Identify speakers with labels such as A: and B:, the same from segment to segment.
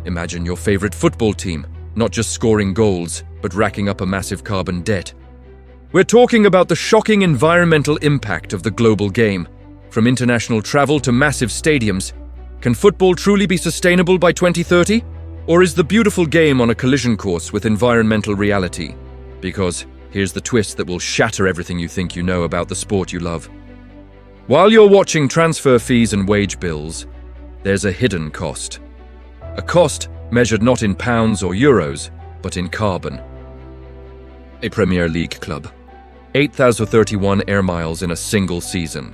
A: Imagine your favorite football team, not just scoring goals, but racking up a massive carbon debt. We're talking about the shocking environmental impact of the global game. From international travel to massive stadiums, can football truly be sustainable by 2030? Or is the beautiful game on a collision course with environmental reality? Because here's the twist that will shatter everything you think you know about the sport you love. While you're watching transfer fees and wage bills, there's a hidden cost. A cost measured not in pounds or euros, but in carbon. A Premier League club. 8,031 air miles in a single season.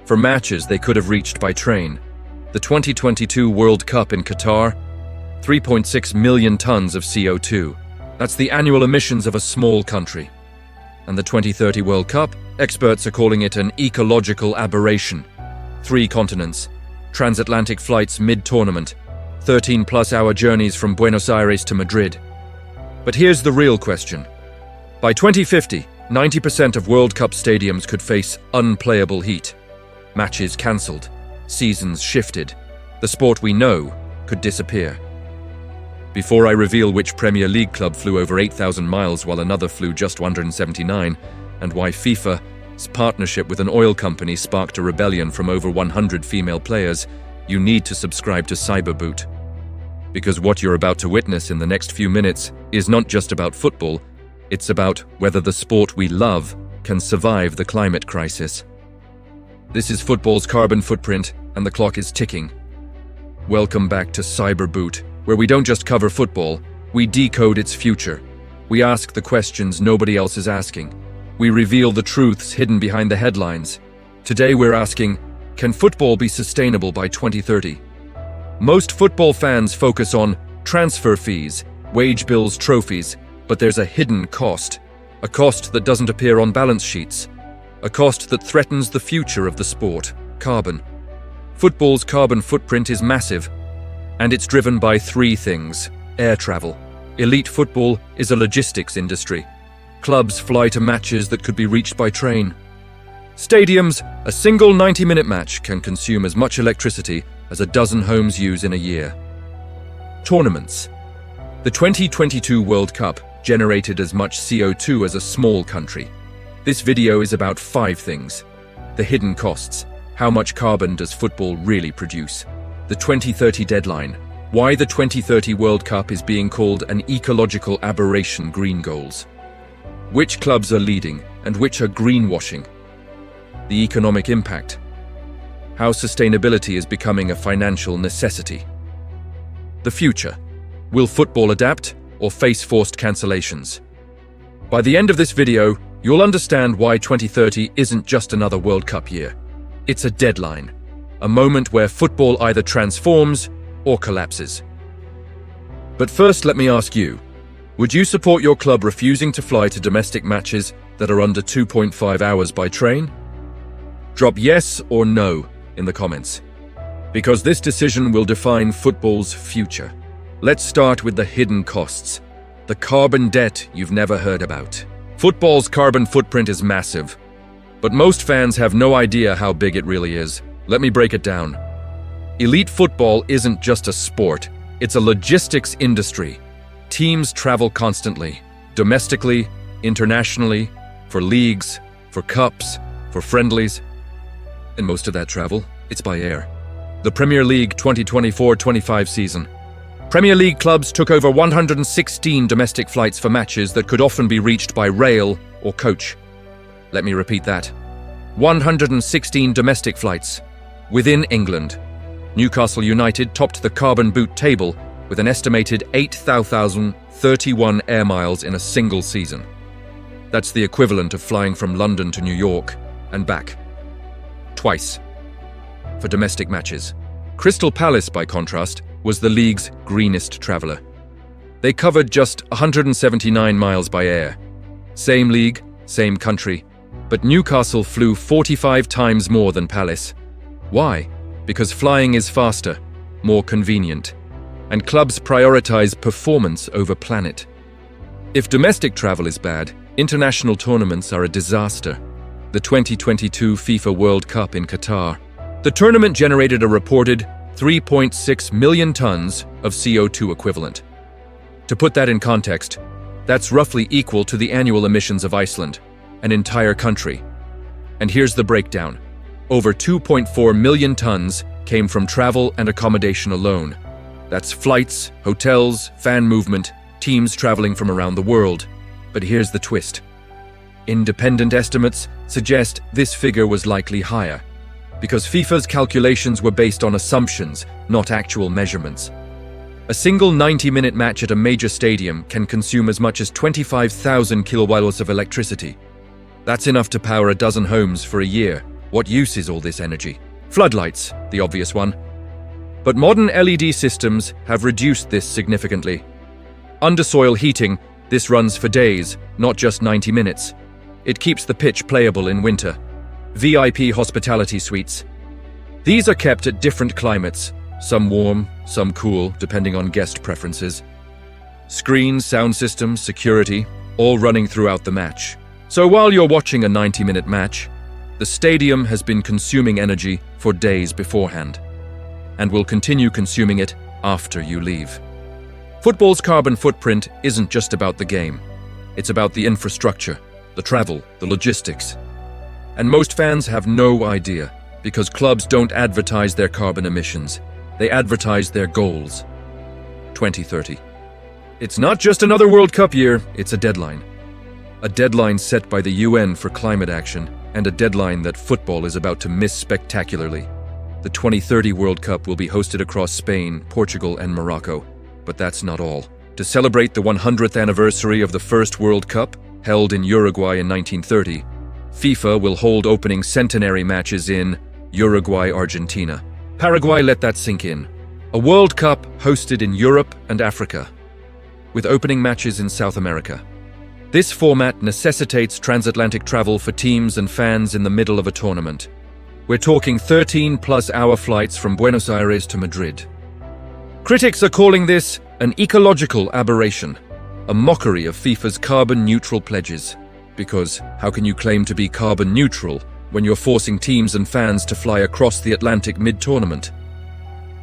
A: For matches they could have reached by train. The 2022 World Cup in Qatar, 3.6 million tons of CO2. That's the annual emissions of a small country. And the 2030 World Cup, experts are calling it an ecological aberration. 3 continents, transatlantic flights mid-tournament, 13-plus-hour journeys from Buenos Aires to Madrid. But here's the real question. By 2050, 90% of World Cup stadiums could face unplayable heat. Matches cancelled, seasons shifted. The sport we know could disappear. Before I reveal which Premier League club flew over 8,000 miles while another flew just 179, and why FIFA's partnership with an oil company sparked a rebellion from over 100 female players, you need to subscribe to Cyberboot. Because what you're about to witness in the next few minutes is not just about football, it's about whether the sport we love can survive the climate crisis. This is football's carbon footprint, and the clock is ticking. Welcome back to Cyberboot, where we don't just cover football, we decode its future. We ask the questions nobody else is asking. We reveal the truths hidden behind the headlines. Today we're asking, can football be sustainable by 2030? Most football fans focus on transfer fees, wage bills, trophies, but there's a hidden cost. A cost that doesn't appear on balance sheets. A cost that threatens the future of the sport, carbon. Football's carbon footprint is massive, and it's driven by 3 things. Air travel. Elite football is a logistics industry. Clubs fly to matches that could be reached by train. Stadiums, a single 90-minute match can consume as much electricity as a dozen homes use in a year. Tournaments. The 2022 World Cup generated as much CO2 as a small country. This video is about 5 things. The hidden costs. How much carbon does football really produce? The 2030 deadline. Why the 2030 World Cup is being called an ecological aberration. Green goals. Which clubs are leading and which are greenwashing? The economic impact. How sustainability is becoming a financial necessity. The future. Will football adapt or face forced cancellations? By the end of this video, you'll understand why 2030 isn't just another World Cup year. It's a deadline, a moment where football either transforms or collapses. But first, let me ask you, would you support your club refusing to fly to domestic matches that are under 2.5 hours by train? Drop yes or no in the comments, because this decision will define football's future. Let's start with the hidden costs, the carbon debt you've never heard about. Football's carbon footprint is massive, but most fans have no idea how big it really is. Let me break it down. Elite football isn't just a sport, it's a logistics industry. Teams travel constantly, domestically, internationally, for leagues, for cups, for friendlies. And most of that travel, it's by air. The Premier League 2024-25 season. Premier League clubs took over 116 domestic flights for matches that could often be reached by rail or coach. Let me repeat that. 116 domestic flights within England. Newcastle United topped the carbon boot table with an estimated 8,031 air miles in a single season. That's the equivalent of flying from London to New York and back. Twice. For domestic matches. Crystal Palace, by contrast, was the league's greenest traveller. They covered just 179 miles by air. Same league, same country, but Newcastle flew 45 times more than Palace. Why? Because flying is faster, more convenient, and clubs prioritise performance over planet. If domestic travel is bad, international tournaments are a disaster. The 2022 FIFA World Cup in Qatar. The tournament generated a reported 3.6 million tons of CO2 equivalent. To put that in context, that's roughly equal to the annual emissions of Iceland, an entire country. And here's the breakdown. Over 2.4 million tons came from travel and accommodation alone. That's flights, hotels, fan movement, teams traveling from around the world. But here's the twist. Independent estimates suggest this figure was likely higher, because FIFA's calculations were based on assumptions, not actual measurements. A single 90-minute match at a major stadium can consume as much as 25,000 kilowatts of electricity. That's enough to power a dozen homes for a year. What use is all this energy? Floodlights, the obvious one. But modern LED systems have reduced this significantly. Undersoil heating, this runs for days, not just 90 minutes. It keeps the pitch playable in winter. VIP hospitality suites. These are kept at different climates, some warm, some cool, depending on guest preferences. Screens, sound systems, security, all running throughout the match. So while you're watching a 90-minute match, the stadium has been consuming energy for days beforehand, and will continue consuming it after you leave. Football's carbon footprint isn't just about the game. It's about the infrastructure, the travel, the logistics. And most fans have no idea, because clubs don't advertise their carbon emissions. They advertise their goals. 2030. It's not just another World Cup year, it's a deadline. A deadline set by the UN for climate action, and a deadline that football is about to miss spectacularly. The 2030 World Cup will be hosted across Spain, Portugal, and Morocco. But that's not all. To celebrate the 100th anniversary of the first World Cup, held in Uruguay in 1930, FIFA will hold opening centenary matches in Uruguay, Argentina. Paraguay, let that sink in. A World Cup hosted in Europe and Africa, with opening matches in South America. This format necessitates transatlantic travel for teams and fans in the middle of a tournament. We're talking 13-plus-hour flights from Buenos Aires to Madrid. Critics are calling this an ecological aberration, a mockery of FIFA's carbon-neutral pledges. Because how can you claim to be carbon neutral when you're forcing teams and fans to fly across the Atlantic mid-tournament?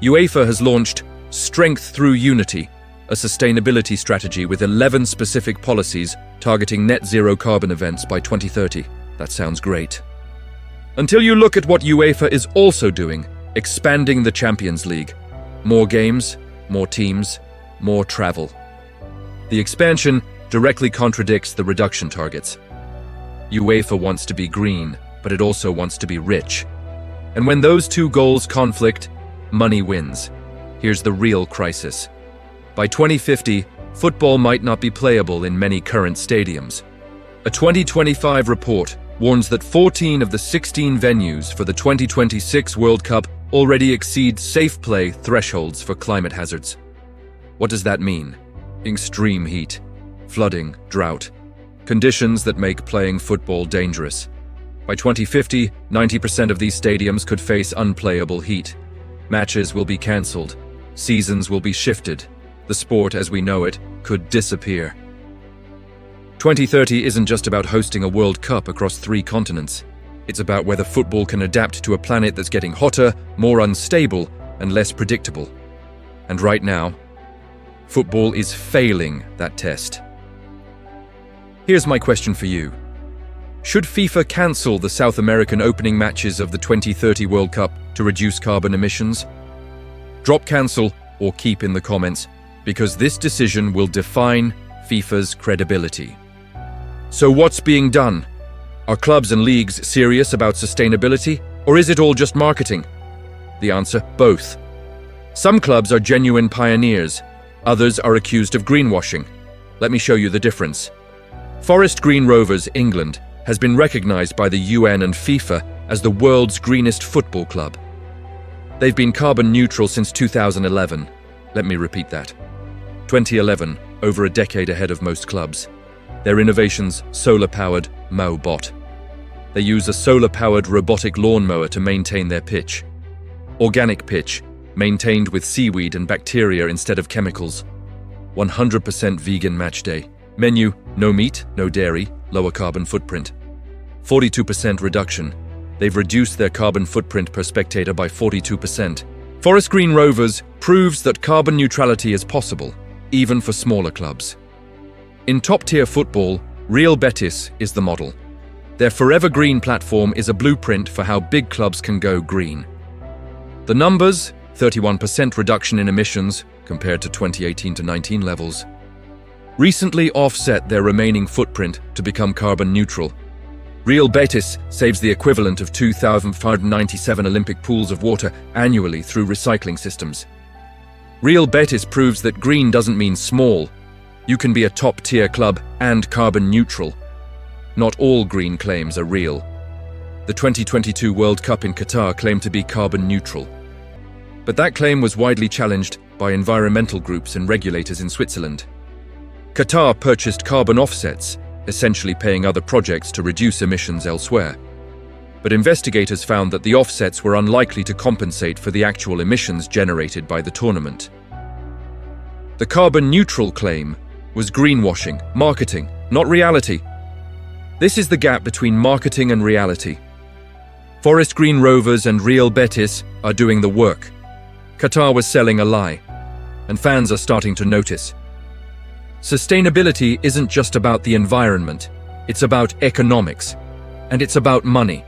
A: UEFA has launched Strength Through Unity, a sustainability strategy with 11 specific policies targeting net zero carbon events by 2030. That sounds great. Until you look at what UEFA is also doing, expanding the Champions League. More games, more teams, more travel. The expansion directly contradicts the reduction targets. UEFA wants to be green, but it also wants to be rich. And when those two goals conflict, money wins. Here's the real crisis. By 2050, football might not be playable in many current stadiums. A 2025 report warns that 14 of the 16 venues for the 2026 World Cup already exceed safe play thresholds for climate hazards. What does that mean? Extreme heat, flooding, drought, conditions that make playing football dangerous. By 2050, 90% of these stadiums could face unplayable heat. Matches will be cancelled, seasons will be shifted, the sport as we know it could disappear. 2030 isn't just about hosting a World Cup across 3 continents. It's about whether football can adapt to a planet that's getting hotter, more unstable, and less predictable. And right now, football is failing that test. Here's my question for you. Should FIFA cancel the South American opening matches of the 2030 World Cup to reduce carbon emissions? Drop cancel or keep in the comments, because this decision will define FIFA's credibility. So what's being done? Are clubs and leagues serious about sustainability, or is it all just marketing? The answer, both. Some clubs are genuine pioneers, others are accused of greenwashing. Let me show you the difference. Forest Green Rovers, England, has been recognized by the UN and FIFA as the world's greenest football club. They've been carbon neutral since 2011. Let me repeat that. 2011, over a decade ahead of most clubs. Their innovation's solar-powered MowBot. They use a solar-powered robotic lawnmower to maintain their pitch. Organic pitch, maintained with seaweed and bacteria instead of chemicals. 100% vegan match day. Menu, no meat, no dairy, lower carbon footprint. 42% reduction. They've reduced their carbon footprint per spectator by 42%. Forest Green Rovers proves that carbon neutrality is possible, even for smaller clubs. In top-tier football, Real Betis is the model. Their Forever Green platform is a blueprint for how big clubs can go green. The numbers: 31% reduction in emissions compared to 2018-19 levels, recently offset their remaining footprint to become carbon neutral. Real Betis saves the equivalent of 2,597 Olympic pools of water annually through recycling systems. Real Betis proves that green doesn't mean small. You can be a top-tier club and carbon neutral. Not all green claims are real. The 2022 World Cup in Qatar claimed to be carbon neutral. But that claim was widely challenged by environmental groups and regulators in Switzerland. Qatar purchased carbon offsets, essentially paying other projects to reduce emissions elsewhere. But investigators found that the offsets were unlikely to compensate for the actual emissions generated by the tournament. The carbon neutral claim was greenwashing, marketing, not reality. This is the gap between marketing and reality. Forest Green Rovers and Real Betis are doing the work. Qatar was selling a lie, and fans are starting to notice. Sustainability isn't just about the environment, it's about economics, and it's about money.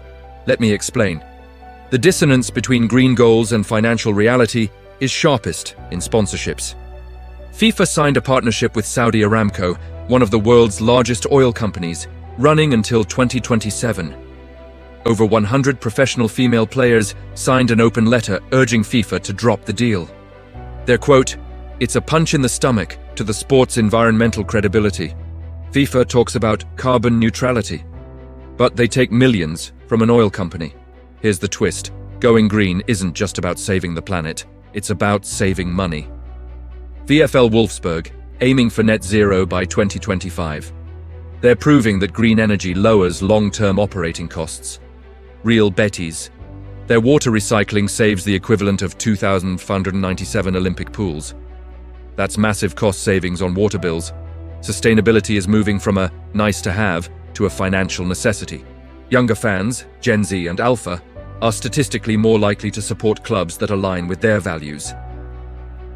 A: Let me explain. The dissonance between green goals and financial reality is sharpest in sponsorships. FIFA signed a partnership with Saudi Aramco, one of the world's largest oil companies, running until 2027. Over 100 professional female players signed an open letter urging FIFA to drop the deal. Their quote, "It's a punch in the stomach to the sport's environmental credibility. FIFA talks about carbon neutrality, but they take millions from an oil company." Here's the twist. Going green isn't just about saving the planet, it's about saving money. VfL Wolfsburg, aiming for net zero by 2025. They're proving that green energy lowers long-term operating costs. Real Betis. Their water recycling saves the equivalent of 2,597 Olympic pools. That's massive cost savings on water bills. Sustainability is moving from a nice-to-have to a financial necessity. Younger fans, Gen Z and Alpha, are statistically more likely to support clubs that align with their values.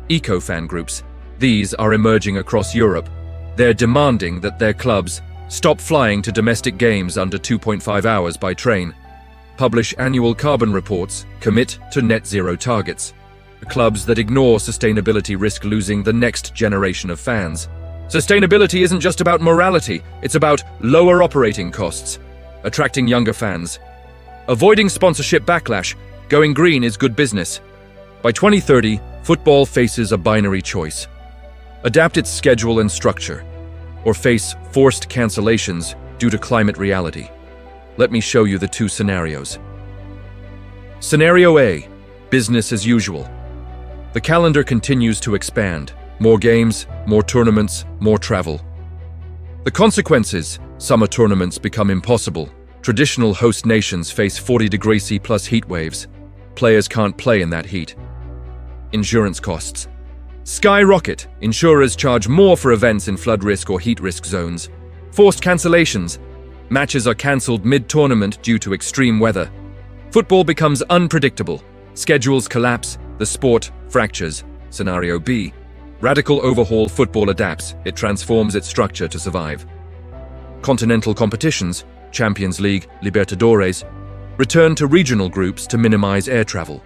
A: Eco-fan groups. These are emerging across Europe. They're demanding that their clubs stop flying to domestic games under 2.5 hours by train, publish annual carbon reports, commit to net zero targets. Clubs that ignore sustainability risk losing the next generation of fans. Sustainability isn't just about morality, it's about lower operating costs, attracting younger fans. Avoiding sponsorship backlash, going green is good business. By 2030, football faces a binary choice. Adapt its schedule and structure, or face forced cancellations due to climate reality. Let me show you the two scenarios. Scenario A, business as usual. The calendar continues to expand. More games, more tournaments, more travel. The consequences: summer tournaments become impossible. Traditional host nations face 40-degree C+ heat waves. Players can't play in that heat. Insurance costs skyrocket. Insurers charge more for events in flood risk or heat risk zones. Forced cancellations. Matches are cancelled mid-tournament due to extreme weather. Football becomes unpredictable. Schedules collapse. The sport fractures. Scenario B. Radical overhaul. Football adapts. It transforms its structure to survive. Continental competitions, Champions League, Libertadores, return to regional groups to minimize air travel.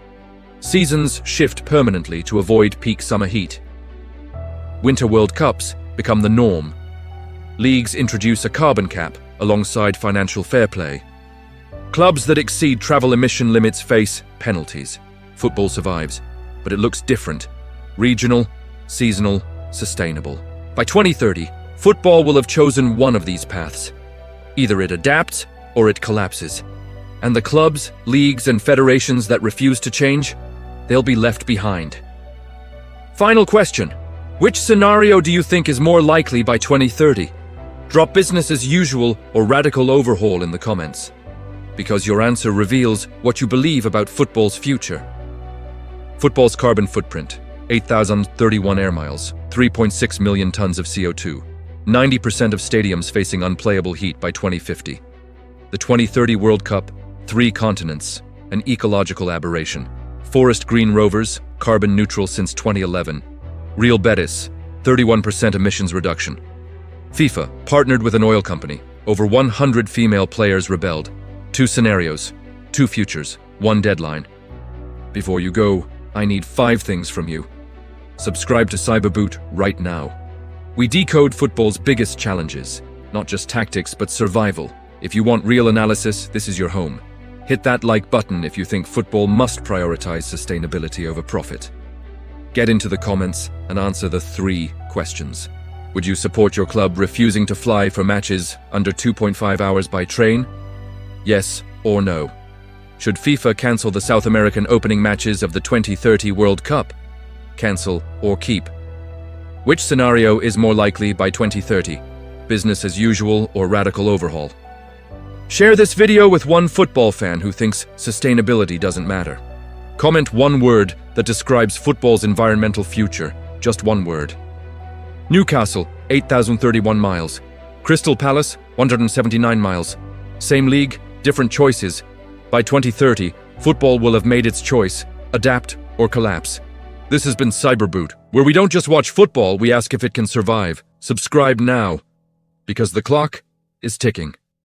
A: Seasons shift permanently to avoid peak summer heat. Winter World Cups become the norm. Leagues introduce a carbon cap alongside financial fair play. Clubs that exceed travel emission limits face penalties. Football survives, but it looks different. Regional, seasonal, sustainable. By 2030, football will have chosen one of these paths. Either it adapts or it collapses. And the clubs, leagues, and federations that refuse to change, they'll be left behind. Final question. Which scenario do you think is more likely by 2030? Drop business as usual or radical overhaul in the comments, because your answer reveals what you believe about football's future. Football's carbon footprint: 8,031 air miles, 3.6 million tons of CO2, 90% of stadiums facing unplayable heat by 2050. The 2030 World Cup, 3 continents, an ecological aberration. Forest Green Rovers, carbon neutral since 2011. Real Betis, 31% emissions reduction. FIFA partnered with an oil company. Over 100 female players rebelled. 2 scenarios, 2 futures, 1 deadline. Before you go, I need 5 things from you. Subscribe to Cyberboot right now. We decode football's biggest challenges, not just tactics but survival. If you want real analysis, this is your home. Hit that like button if you think football must prioritize sustainability over profit. Get into the comments and answer the 3 questions. Would you support your club refusing to fly for matches under 2.5 hours by train? Yes or no? Should FIFA cancel the South American opening matches of the 2030 World Cup? Cancel or keep? Which scenario is more likely by 2030? Business as usual or radical overhaul? Share this video with one football fan who thinks sustainability doesn't matter. Comment 1 word that describes football's environmental future. Just 1 word. Newcastle, 8,031 miles. Crystal Palace, 179 miles. Same league, different choices. By 2030, football will have made its choice, adapt or collapse. This has been Cyberboot, where we don't just watch football, we ask if it can survive. Subscribe now, because the clock is ticking.